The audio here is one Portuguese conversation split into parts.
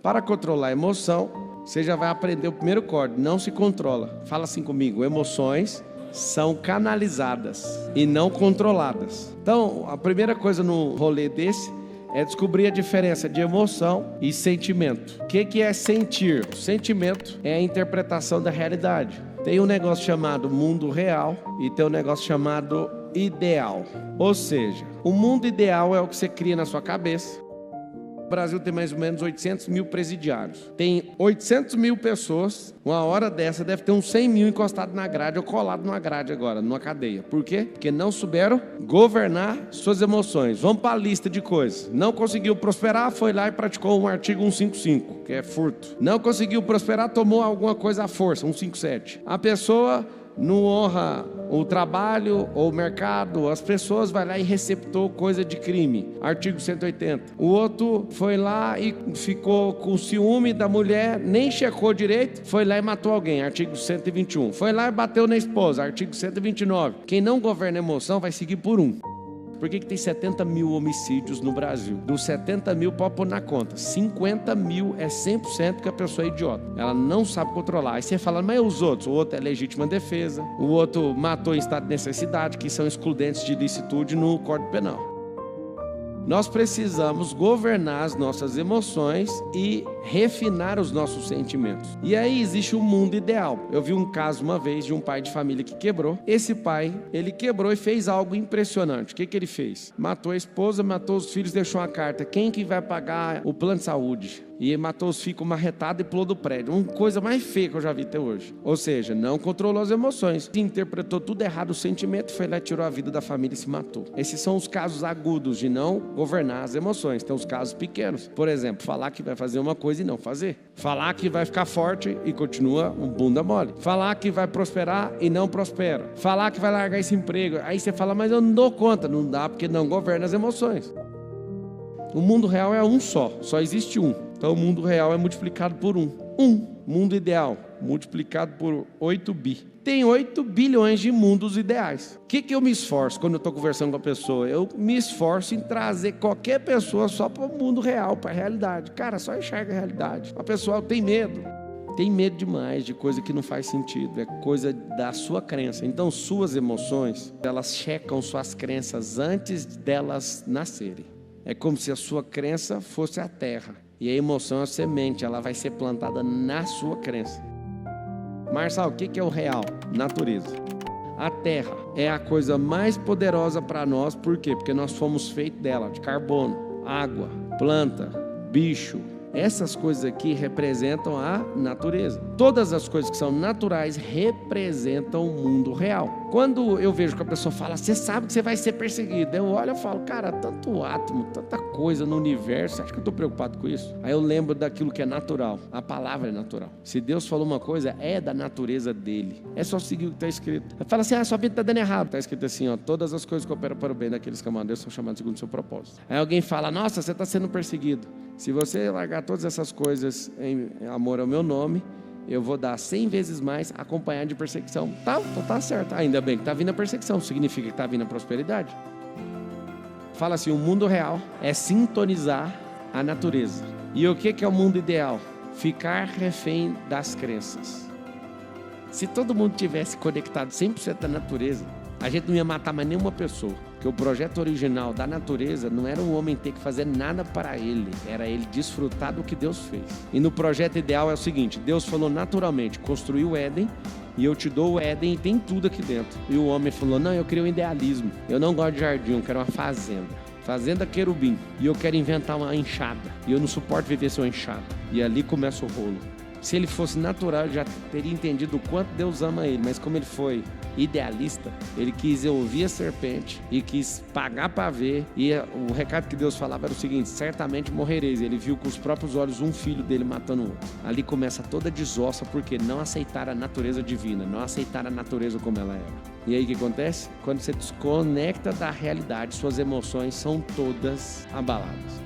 Para controlar a emoção, você já vai aprender o primeiro código: não se controla. Fala assim comigo: emoções são canalizadas e não controladas. Então, a primeira coisa no rolê desse é descobrir a diferença de emoção e sentimento. O que é sentir? O sentimento é a interpretação da realidade. Tem um negócio chamado mundo real e tem um negócio chamado ideal. Ou seja, o mundo ideal é o que você cria na sua cabeça. O Brasil tem mais ou menos 800 mil presidiários. Tem 800 mil pessoas. Uma hora dessa deve ter uns 100 mil encostados na grade ou colado numa grade agora, numa cadeia. Por quê? Porque não souberam governar suas emoções. Vamos para a lista de coisas. Não conseguiu prosperar, foi lá e praticou um artigo 155, que é furto. Não conseguiu prosperar, tomou alguma coisa à força, 157. A pessoa não honra o trabalho ou o mercado, as pessoas vai lá e receptou coisa de crime, artigo 180. O outro foi lá e ficou com ciúme da mulher, nem checou direito, foi lá e matou alguém, artigo 121. Foi lá e bateu na esposa, artigo 129. Quem não governa a emoção vai seguir por um. Por que tem 70 mil homicídios no Brasil? Dos 70 mil, pode pôr na conta, 50 mil é 100% que a pessoa é idiota. Ela não sabe controlar. Aí você fala, mas os outros? O outro é legítima defesa, o outro matou em estado de necessidade, que são excludentes de ilicitude no Código Penal. Nós precisamos governar as nossas emoções e refinar os nossos sentimentos. E aí existe um mundo ideal. Eu vi um caso uma vez de um pai de família que quebrou. Esse pai, ele quebrou e fez algo impressionante. O que ele fez? Matou a esposa, matou os filhos, deixou uma carta: quem que vai pagar o plano de saúde? E matou os filhos com uma retada e pulou do prédio. Uma coisa mais feia que eu já vi até hoje. Ou seja, não controlou as emoções. Interpretou tudo errado, o sentimento, foi lá, tirou a vida da família e se matou. Esses são os casos agudos de não governar as emoções. Tem os casos pequenos. Por exemplo, falar que vai fazer uma coisa e não fazer. Falar que vai ficar forte e continua um bunda mole. Falar que vai prosperar e não prospera. Falar que vai largar esse emprego. Aí você fala, mas eu não dou conta. Não dá, porque não governa as emoções. O mundo real é um só existe um. Então o mundo real é multiplicado por um. Mundo ideal, multiplicado por 8 bi. Tem 8 bilhões de mundos ideais. O que eu me esforço quando eu estou conversando com a pessoa? Eu me esforço em trazer qualquer pessoa só para o mundo real, para a realidade. Cara, só enxerga a realidade. A pessoa tem medo. Tem medo demais de coisa que não faz sentido. É coisa da sua crença. Então suas emoções, elas checam suas crenças antes delas nascerem. É como se a sua crença fosse a terra. E a emoção é a semente, ela vai ser plantada na sua crença. Marçal, o que é o real? Natureza. A terra é a coisa mais poderosa para nós, por quê? Porque nós fomos feitos dela, de carbono, água, planta, bicho. Essas coisas aqui representam a natureza. Todas as coisas que são naturais representam o mundo real. Quando eu vejo que a pessoa fala, você sabe que você vai ser perseguido. Eu olho e falo, cara, tanto átomo, tanta coisa no universo, você acha que eu estou preocupado com isso? Aí eu lembro daquilo que é natural. A palavra é natural. Se Deus falou uma coisa, é da natureza dele. É só seguir o que está escrito. Fala assim, sua vida está dando errado. Está escrito assim, todas as coisas que operam para o bem daqueles que amam a Deus são chamadas segundo o seu propósito. Aí alguém fala, nossa, você está sendo perseguido. Se você largar todas essas coisas em amor ao meu nome, eu vou dar 100 vezes mais acompanhado de perseguição. Então tá certo. Ainda bem que está vindo a perseguição, significa que está vindo a prosperidade. Fala assim, o mundo real é sintonizar a natureza. E o que é o mundo ideal? Ficar refém das crenças. Se todo mundo tivesse conectado 100% da natureza, a gente não ia matar mais nenhuma pessoa. Porque o projeto original da natureza não era o homem ter que fazer nada para ele, era ele desfrutar do que Deus fez. E no projeto ideal é o seguinte, Deus falou naturalmente, construiu o Éden, e eu te dou o Éden e tem tudo aqui dentro. E o homem falou, não, eu queria um idealismo, eu não gosto de jardim, eu quero uma fazenda querubim, e eu quero inventar uma enxada, e eu não suporto viver sem uma enxada. E ali começa o rolo. Se ele fosse natural, ele já teria entendido o quanto Deus ama ele. Mas como ele foi idealista, ele quis ouvir a serpente e quis pagar para ver. E o recado que Deus falava era o seguinte, certamente morrereis. Ele viu com os próprios olhos um filho dele matando o outro. Ali começa toda a desossa, porque não aceitaram a natureza divina, não aceitaram a natureza como ela era. E aí o que acontece? Quando você desconecta da realidade, suas emoções são todas abaladas.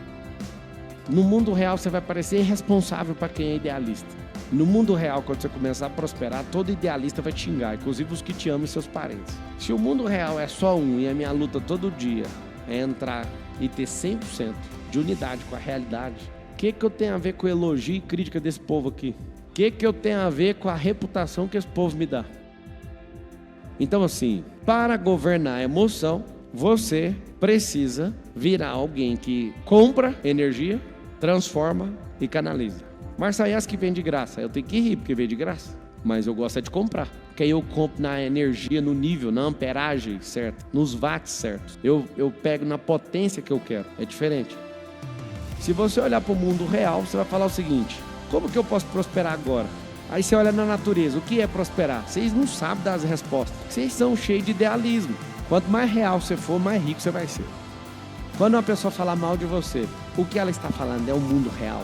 No mundo real você vai parecer irresponsável para quem é idealista. No mundo real, quando você começar a prosperar, todo idealista vai te xingar, inclusive os que te amam e seus parentes. Se o mundo real é só um e a minha luta todo dia é entrar e ter 100% de unidade com a realidade, que eu tenho a ver com elogio e crítica desse povo aqui? O que eu tenho a ver com a reputação que esse povo me dá? Então assim, para governar a emoção, você precisa virar alguém que compra energia, transforma e canaliza. Marçaias que vem de graça, eu tenho que rir porque vem de graça, mas eu gosto de comprar. Porque aí eu compro na energia, no nível, na amperagem certa, nos watts certos. Eu pego na potência que eu quero, é diferente. Se você olhar para o mundo real, você vai falar o seguinte: como que eu posso prosperar agora? Aí você olha na natureza, o que é prosperar? Vocês não sabem dar as respostas, vocês são cheios de idealismo. Quanto mais real você for, mais rico você vai ser. Quando uma pessoa fala mal de você, o que ela está falando é o mundo real.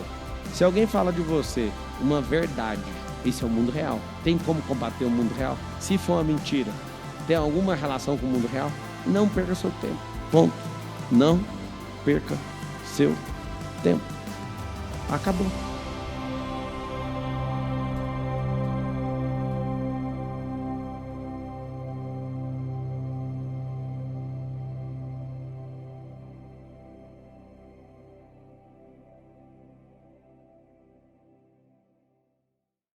Se alguém fala de você uma verdade, isso é o mundo real. Tem como combater o mundo real? Se for uma mentira, tem alguma relação com o mundo real? Não perca seu tempo. Ponto. Não perca seu tempo. Acabou.